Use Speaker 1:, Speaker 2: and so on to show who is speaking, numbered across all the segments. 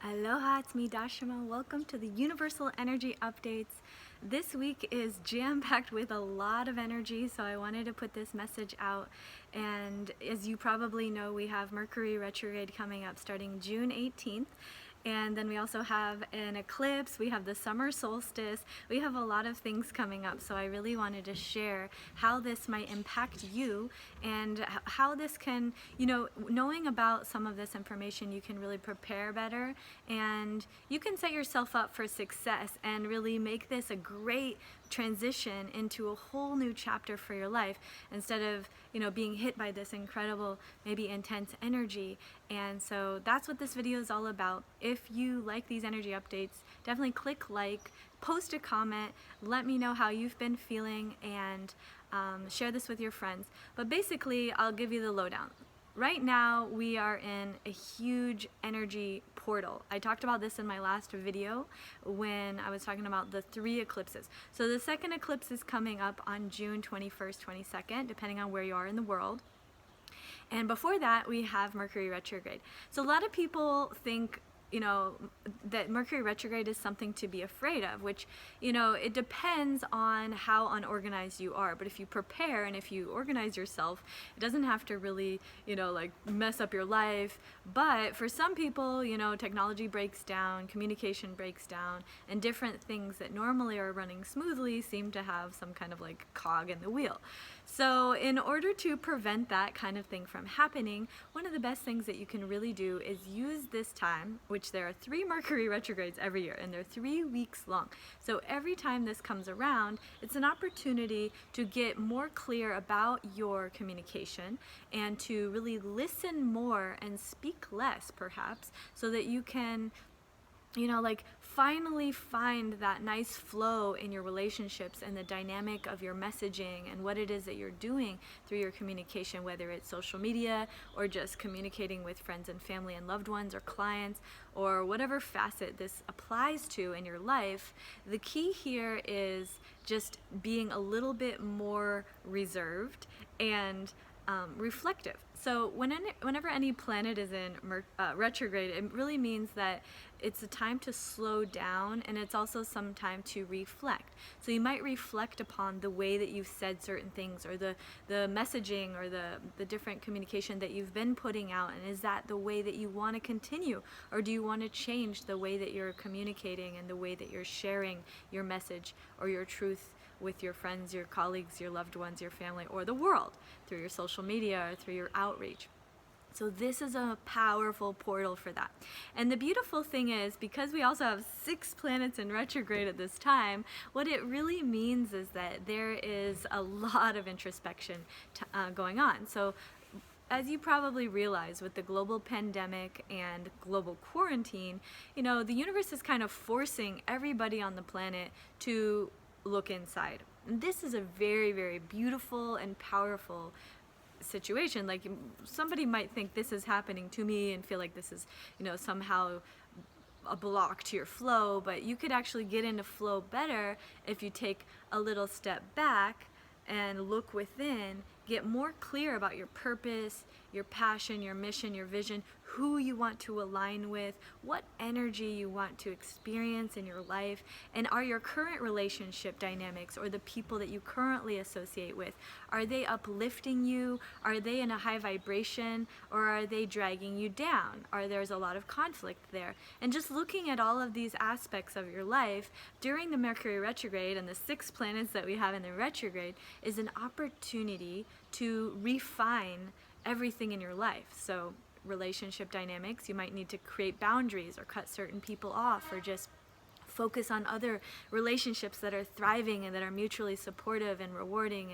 Speaker 1: Aloha, it's me Dashama. Welcome to the Universal Energy Updates. This week is jam-packed with a lot of energy, so I wanted to put this message out. And as you probably know, we have Mercury Retrograde coming up starting June 18th. And then we also have an eclipse, we have the summer solstice, we have a lot of things coming up. So I really wanted to share how this might impact you and how this can, knowing about some of this information, you can really prepare better and you can set yourself up for success and really make this a great transition into a whole new chapter for your life instead of being hit by this incredible, maybe intense energy. And so that's what this video is all about. If you like these energy updates, definitely click like, post a comment, let me know how you've been feeling, and share this with your friends. But basically, I'll give you the lowdown. Right now, we are in a huge energy portal. I talked about this in my last video when I was talking about the 3 eclipses. So the second eclipse is coming up on June 21st, 22nd, depending on where you are in the world. And before that, we have Mercury Retrograde. So a lot of people think that Mercury retrograde is something to be afraid of, which, it depends on how unorganized you are. But if you prepare and if you organize yourself, it doesn't have to really, like mess up your life. But for some people, technology breaks down, communication breaks down, and different things that normally are running smoothly seem to have some kind of like cog in the wheel. So in order to prevent that kind of thing from happening, one of the best things that you can really do is use this time, which there are 3 Mercury retrogrades every year, and they're 3 weeks long. So every time this comes around, it's an opportunity to get more clear about your communication and to really listen more and speak less, perhaps, so that you can finally find that nice flow in your relationships and the dynamic of your messaging and what it is that you're doing through your communication, whether it's social media or just communicating with friends and family and loved ones or clients or whatever facet this applies to in your life. The key here is just being a little bit more reserved and reflective. So whenever any planet is in retrograde, it really means that it's a time to slow down, and it's also some time to reflect. So you might reflect upon the way that you've said certain things, or the messaging, or the different communication that you've been putting out, and is that the way that you want to continue, or do you want to change the way that you're communicating and the way that you're sharing your message or your truth with your friends, your colleagues, your loved ones, your family, or the world through your social media or through your outreach. So this is a powerful portal for that. And the beautiful thing is, because we also have 6 planets in retrograde at this time, what it really means is that there is a lot of introspection going on. So as you probably realize, with the global pandemic and global quarantine, the universe is kind of forcing everybody on the planet to look inside. And this is a very, very beautiful and powerful situation. Like, somebody might think this is happening to me and feel like this is, somehow a block to your flow, but you could actually get into flow better if you take a little step back and look within, get more clear about your purpose, your passion, your mission, your vision, who you want to align with, what energy you want to experience in your life, and are your current relationship dynamics or the people that you currently associate with, are they uplifting you? Are they in a high vibration, or are they dragging you down? There's a lot of conflict there. And just looking at all of these aspects of your life during the Mercury retrograde and the 6 planets that we have in the retrograde is an opportunity to refine everything in your life. So relationship dynamics, you might need to create boundaries or cut certain people off, or just focus on other relationships that are thriving and that are mutually supportive and rewarding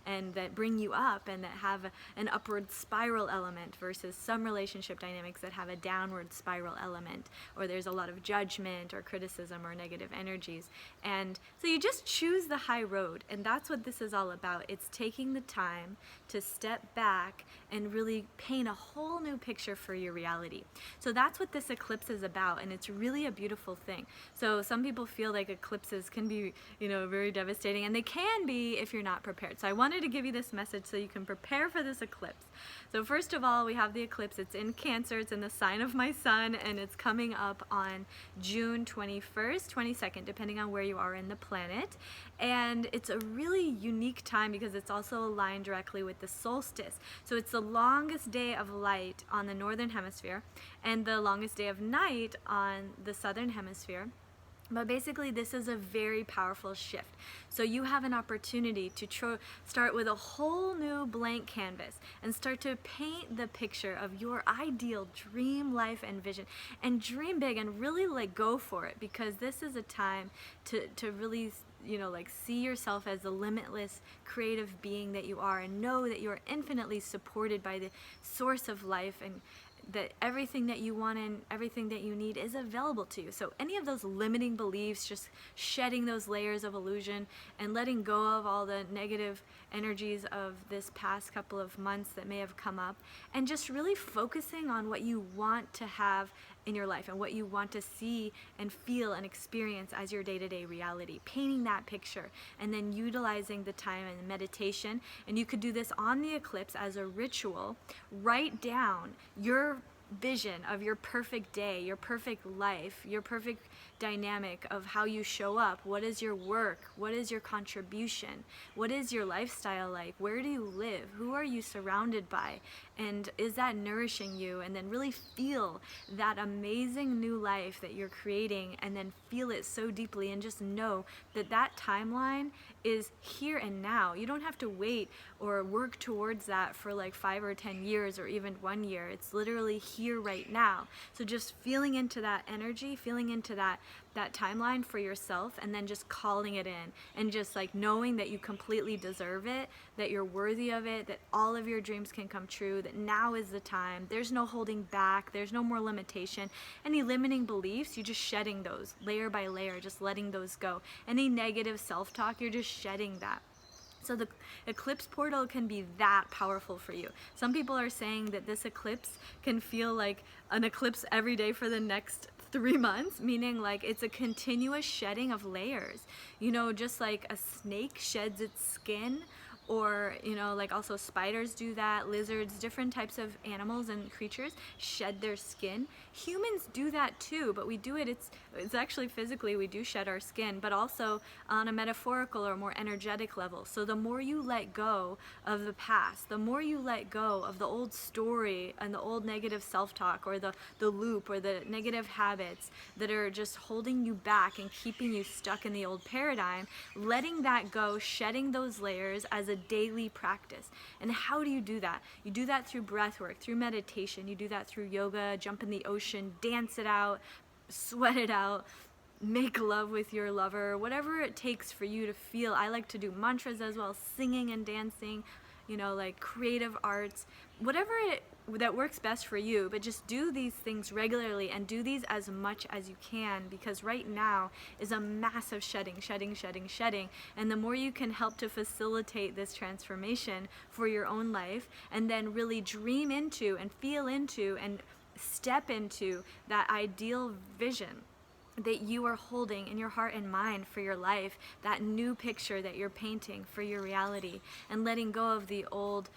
Speaker 1: and that bring you up and that have an upward spiral element, versus some relationship dynamics that have a downward spiral element, or there's a lot of judgment or criticism or negative energies. And so you just choose the high road, and that's what this is all about. It's taking the time to step back and really paint a whole new picture for your reality. So that's what this eclipse is about, and it's really a beautiful thing. So some some people feel like eclipses can be, very devastating, and they can be if you're not prepared. So I wanted to give you this message so you can prepare for this eclipse. So first of all, we have the eclipse. It's in Cancer. It's in the sign of my sun, and it's coming up on June 21st, 22nd, depending on where you are in the planet. And it's a really unique time because it's also aligned directly with the solstice. So it's the longest day of light on the northern hemisphere and the longest day of night on the southern hemisphere. But basically, this is a very powerful shift. So you have an opportunity to start with a whole new blank canvas and start to paint the picture of your ideal dream life and vision, and dream big and really go for it, because this is a time to really see yourself as the limitless creative being that you are, and know that you are infinitely supported by the source of life, and that everything that you want and everything that you need is available to you. So any of those limiting beliefs, just shedding those layers of illusion and letting go of all the negative energies of this past couple of months that may have come up, and just really focusing on what you want to have in your life and what you want to see and feel and experience as your day-to-day reality, painting that picture, and then utilizing the time and meditation. And you could do this on the eclipse as a ritual. Write down your vision of your perfect day, your perfect life, your perfect dynamic of how you show up. What is your work? What is your contribution? What is your lifestyle like? Where do you live? Who are you surrounded by? And is that nourishing you? And then really feel that amazing new life that you're creating, and then feel it so deeply, and just know that that timeline is here and now. You don't have to wait or work towards that for like 5 or 10 years or even 1 year. It's literally here right now. So just feeling into that energy, feeling into that timeline for yourself, and then just calling it in, and just knowing that you completely deserve it, that you're worthy of it, that all of your dreams can come true, that now is the time. There's no holding back. There's no more limitation. Any limiting beliefs, you're just shedding those layer by layer, just letting those go. Any negative self-talk, you're just shedding that. So the eclipse portal can be that powerful for you. Some people are saying that this eclipse can feel like an eclipse every day for the next 3 months, meaning it's a continuous shedding of layers. Just like a snake sheds its skin, or also spiders do that, lizards, different types of animals and creatures shed their skin. Humans do that too, but we do it, it's actually physically, we do shed our skin, but also on a metaphorical or more energetic level. So the more you let go of the past, the more you let go of the old story and the old negative self-talk, or the loop, or the negative habits that are just holding you back and keeping you stuck in the old paradigm, letting that go, shedding those layers as a daily practice. And how do you do that? You do that through breath work, through meditation. You do that through yoga, jump in the ocean, dance it out, sweat it out, make love with your lover, whatever it takes for you to feel. I like to do mantras as well, singing and dancing, creative arts, whatever that works best for you. But just do these things regularly, and do these as much as you can, because right now is a massive shedding. And the more you can help to facilitate this transformation for your own life, and then really dream into and feel into and step into that ideal vision that you are holding in your heart and mind for your life, that new picture that you're painting for your reality, and letting go of the old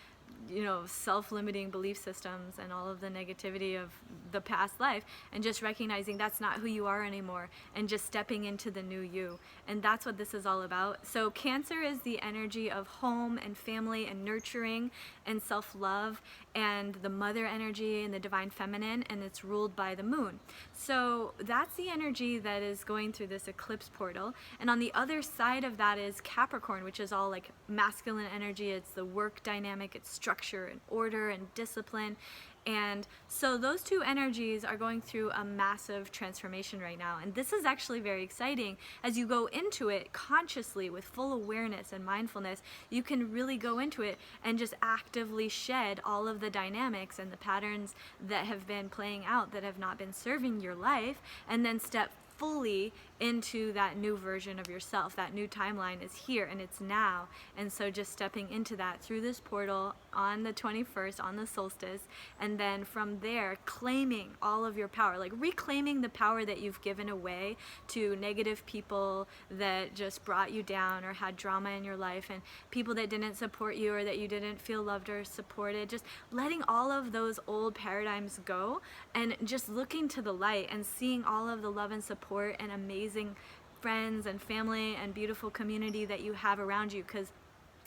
Speaker 1: self-limiting belief systems and all of the negativity of the past life, and just recognizing that's not who you are anymore, and just stepping into the new you. And that's what this is all about. So Cancer is the energy of home and family and nurturing and self-love, and the mother energy and the divine feminine, and it's ruled by the moon. So that's the energy that is going through this eclipse portal. And on the other side of that is Capricorn, which is all masculine energy. It's the work dynamic, it's structure and order and discipline. And so those two energies are going through a massive transformation right now. And this is actually very exciting. As you go into it consciously with full awareness and mindfulness, you can really go into it and just actively shed all of the dynamics and the patterns that have been playing out, that have not been serving your life, and then step fully into that new version of yourself. That new timeline is here and it's now. And so just stepping into that through this portal on the 21st, on the solstice, and then from there claiming all of your power, like reclaiming the power that you've given away to negative people that just brought you down or had drama in your life, and people that didn't support you or that you didn't feel loved or supported. Just letting all of those old paradigms go and just looking to the light and seeing all of the love and support and amazing friends and family and beautiful community that you have around you, because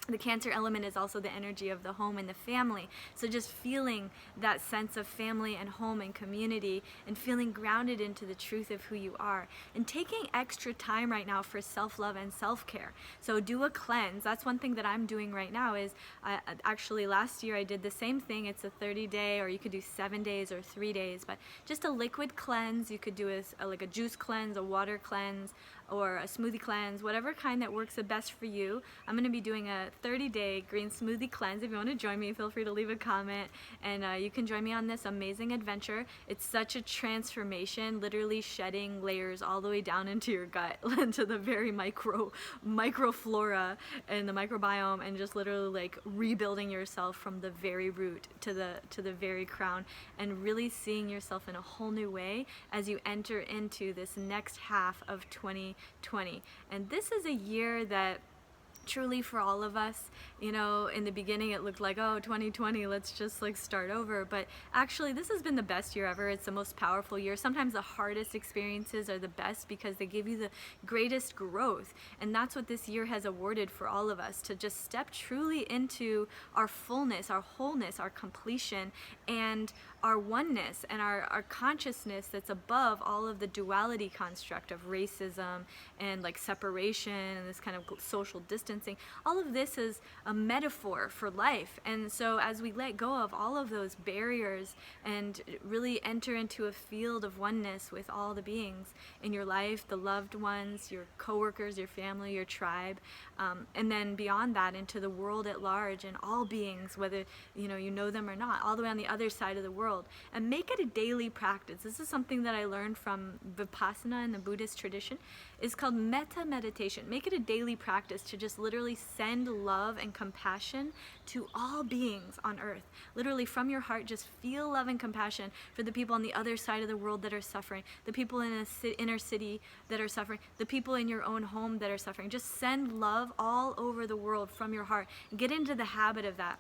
Speaker 1: the Cancer element is also the energy of the home and the family. So just feeling that sense of family and home and community and feeling grounded into the truth of who you are, and taking extra time right now for self-love and self-care. So do a cleanse. That's one thing that I'm doing right now. Is actually last year I did the same thing. It's a 30-day, or you could do 7 days or 3 days, but just a liquid cleanse. You could do like a juice cleanse, a water cleanse, or a smoothie cleanse, whatever kind that works the best for you. I'm going to be doing a 30-day green smoothie cleanse. If you want to join me, feel free to leave a comment, and you can join me on this amazing adventure. It's such a transformation, literally shedding layers all the way down into your gut, into the very microflora and the microbiome, and just literally like rebuilding yourself from the very root to the very crown, and really seeing yourself in a whole new way as you enter into this next half of 2020. And this is a year that truly for all of us, in the beginning it looked like, oh, 2020, let's just like start over. But actually this has been the best year ever. It's the most powerful year. Sometimes the hardest experiences are the best because they give you the greatest growth. And that's what this year has awarded for all of us, to just step truly into our fullness, our wholeness, our completion, and our oneness, and our consciousness that's above all of the duality construct of racism and like separation and this kind of social distancing. All of this is a metaphor for life. And so as we let go of all of those barriers and really enter into a field of oneness with all the beings in your life, the loved ones, your coworkers, your family, your tribe, and then beyond that into the world at large and all beings, whether you know them or not, all the way on the other side of the world. And make it a daily practice. This is something that I learned from Vipassana in the Buddhist tradition. It's called Metta Meditation. Make it a daily practice to just literally send love and compassion to all beings on earth. Literally from your heart, just feel love and compassion for the people on the other side of the world that are suffering, the people in an inner city that are suffering, the people in your own home that are suffering. Just send love all over the world from your heart. Get into the habit of that.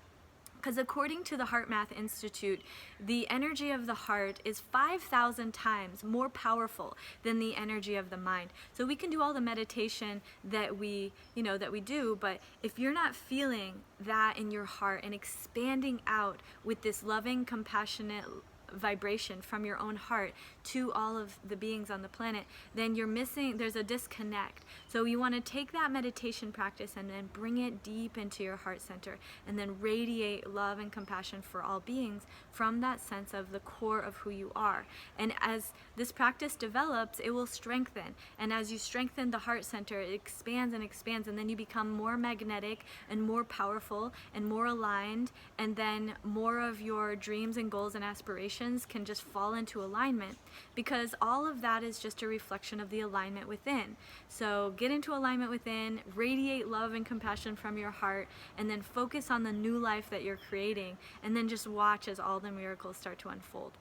Speaker 1: Because according to the Heart Math Institute, the energy of the heart is 5,000 times more powerful than the energy of the mind. So we can do all the meditation that we do, but if you're not feeling that in your heart and expanding out with this loving, compassionate vibration from your own heart to all of the beings on the planet, then there's a disconnect. So you want to take that meditation practice and then bring it deep into your heart center, and then radiate love and compassion for all beings from that sense of the core of who you are. And as this practice develops, it will strengthen. And as you strengthen the heart center, it expands and expands, and then you become more magnetic and more powerful and more aligned, and then more of your dreams and goals and aspirations can just fall into alignment, because all of that is just a reflection of the alignment within. So get into alignment within, radiate love and compassion from your heart, and then focus on the new life that you're creating, and then just watch as all the miracles start to unfold.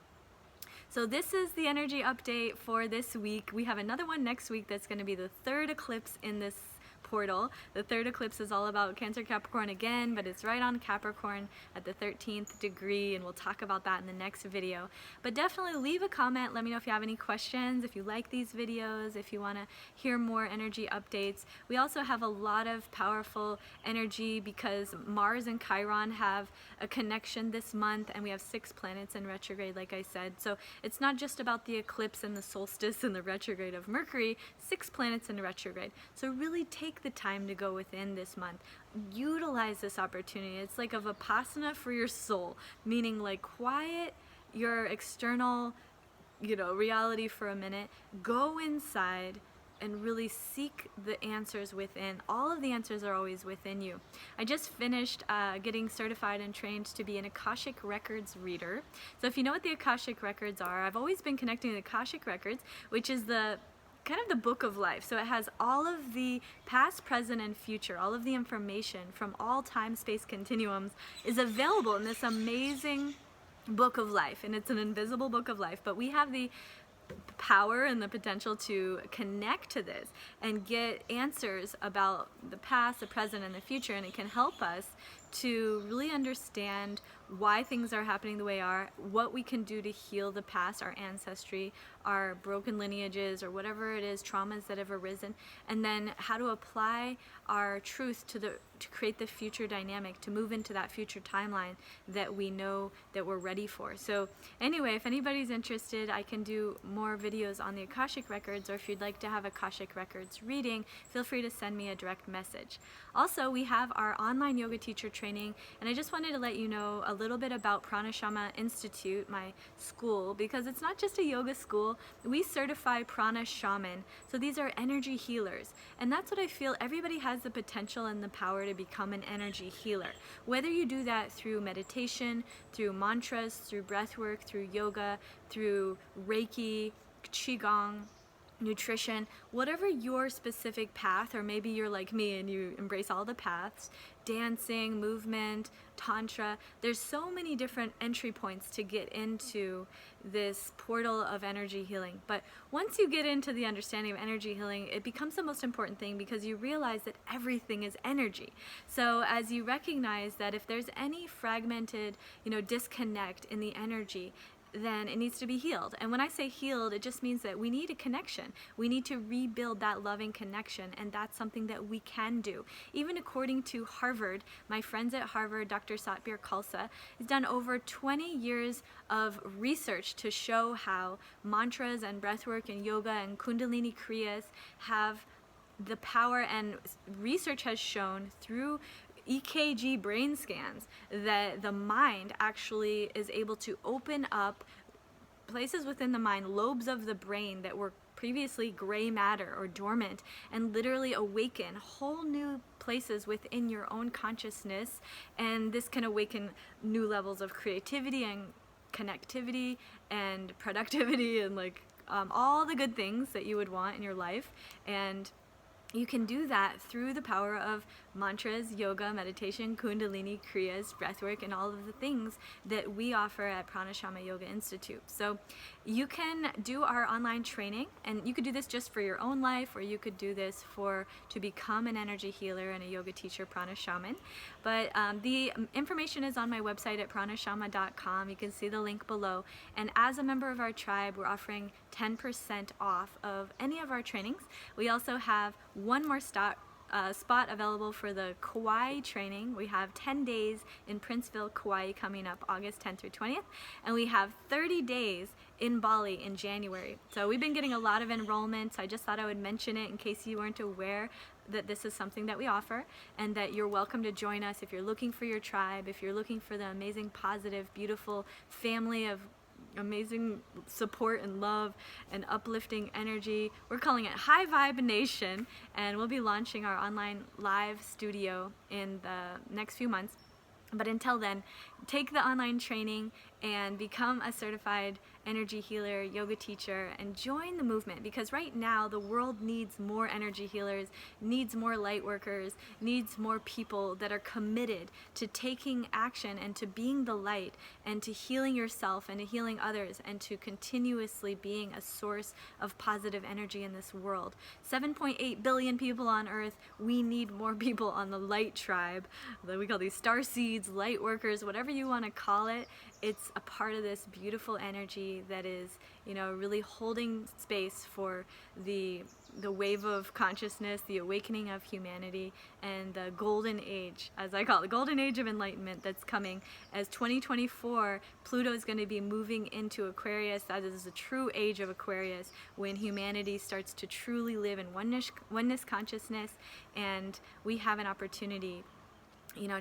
Speaker 1: So this is the energy update for this week. We have another one next week that's going to be the third eclipse in this portal. The third eclipse is all about Cancer Capricorn again, but it's right on Capricorn at the 13th degree, and we'll talk about that in the next video. But definitely leave a comment. Let me know if you have any questions, if you like these videos, if you want to hear more energy updates. We also have a lot of powerful energy because Mars and Chiron have a connection this month, and we have 6 planets in retrograde, like I said. So it's not just about the eclipse and the solstice and the retrograde of Mercury, 6 planets in retrograde. So really take the time to go within this month. Utilize this opportunity. It's like a Vipassana for your soul, meaning like quiet your external, reality for a minute. Go inside and really seek the answers within. All of the answers are always within you. I just finished getting certified and trained to be an Akashic Records reader. So if you know what the Akashic Records are, I've always been connecting the Akashic Records, which is the kind of the book of life. So it has all of the past, present, and future, all of the information from all time space continuums is available in this amazing book of life. And it's an invisible book of life, but we have the power and the potential to connect to this and get answers about the past, the present, and the future. And it can help us to really understand why things are happening the way they are, what we can do to heal the past, our ancestry, our broken lineages, or whatever it is, traumas that have arisen, and then how to apply our truth to create the future dynamic, to move into that future timeline that we know that we're ready for. So anyway, if anybody's interested, I can do more videos on the Akashic Records, or if you'd like to have Akashic Records reading, feel free to send me a direct message. Also, we have our online yoga teacher training, and I just wanted to let you know a little bit about Pranashama Institute, my school, because it's not just a yoga school. We certify prana shaman. So these are energy healers, and that's what I feel. Everybody has the potential and the power to become an energy healer. Whether you do that through meditation, through mantras, through breath work, through yoga, through Reiki, Qigong, nutrition, whatever your specific path, or maybe you're like me and you embrace all the paths, dancing, movement, tantra, there's so many different entry points to get into this portal of energy healing. But once you get into the understanding of energy healing, it becomes the most important thing, because you realize that everything is energy. So as you recognize that if there's any fragmented, disconnect in the energy, then it needs to be healed. And when I say healed, it just means that we need a connection. We need to rebuild that loving connection, and that's something that we can do. Even according to Harvard, my friends at Harvard, Dr. Satbir Khalsa, has done over 20 years of research to show how mantras and breathwork and yoga and kundalini kriyas have the power, and research has shown through EKG brain scans that the mind actually is able to open up places within the mind, lobes of the brain that were previously gray matter or dormant, and literally awaken whole new places within your own consciousness. And this can awaken new levels of creativity and connectivity and productivity and all the good things that you would want in your life. And you can do that through the power of mantras, yoga, meditation, kundalini, kriyas, breathwork, and all of the things that we offer at Pranashama Yoga Institute. So you can do our online training, and you could do this just for your own life, or you could do this to become an energy healer and a yoga teacher, prana shaman. But the information is on my website at pranashama.com. You can see the link below. And as a member of our tribe, we're offering 10% off of any of our trainings. We also have one more spot available for the Kauai training. We have 10 days in Princeville, Kauai coming up August 10th through 20th, and we have 30 days in Bali in January. So we've been getting a lot of enrollments. I just thought I would mention it in case you weren't aware that this is something that we offer, and that you're welcome to join us if you're looking for your tribe, if you're looking for the amazing, positive, beautiful family of amazing support and love and uplifting energy. We're calling it High Vibe Nation, and we'll be launching our online live studio in the next few months. But until then, take the online training and become a certified energy healer, yoga teacher, and join the movement, because right now the world needs more energy healers, needs more light workers, needs more people that are committed to taking action and to being the light and to healing yourself and to healing others and to continuously being a source of positive energy in this world. 7.8 billion people on Earth. We need more people on the light tribe. We call these star seeds, light workers, whatever you want to call it. It's a part of this beautiful energy that is, really holding space for the wave of consciousness, the awakening of humanity, and the golden age, as I call it, the golden age of enlightenment that's coming. As 2024, Pluto is going to be moving into Aquarius. That is the true age of Aquarius, when humanity starts to truly live in oneness consciousness, and we have an opportunity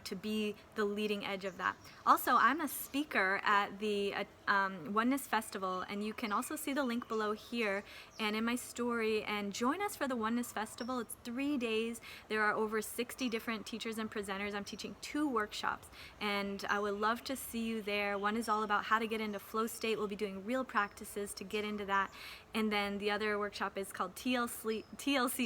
Speaker 1: to be the leading edge of that. Also, I'm a speaker at the Oneness Festival, and you can also see the link below here and in my story, and join us for the Oneness Festival. It's 3 days. There are over 60 different teachers and presenters. I'm teaching 2 workshops, and I would love to see you there. One is all about how to get into flow state. We'll be doing real practices to get into that, And then the other workshop is called TLC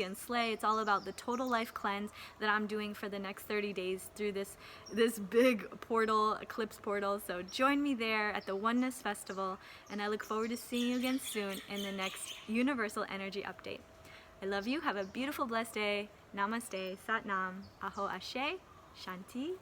Speaker 1: and Slay. It's all about the total life cleanse that I'm doing for the next 30 days through this big portal, eclipse portal. So join me there at the Oneness Festival, and I look forward to seeing you again soon in the next Universal Energy Update. I love you. Have a beautiful, blessed day. Namaste. Sat Nam. Aho Ashe. Shanti.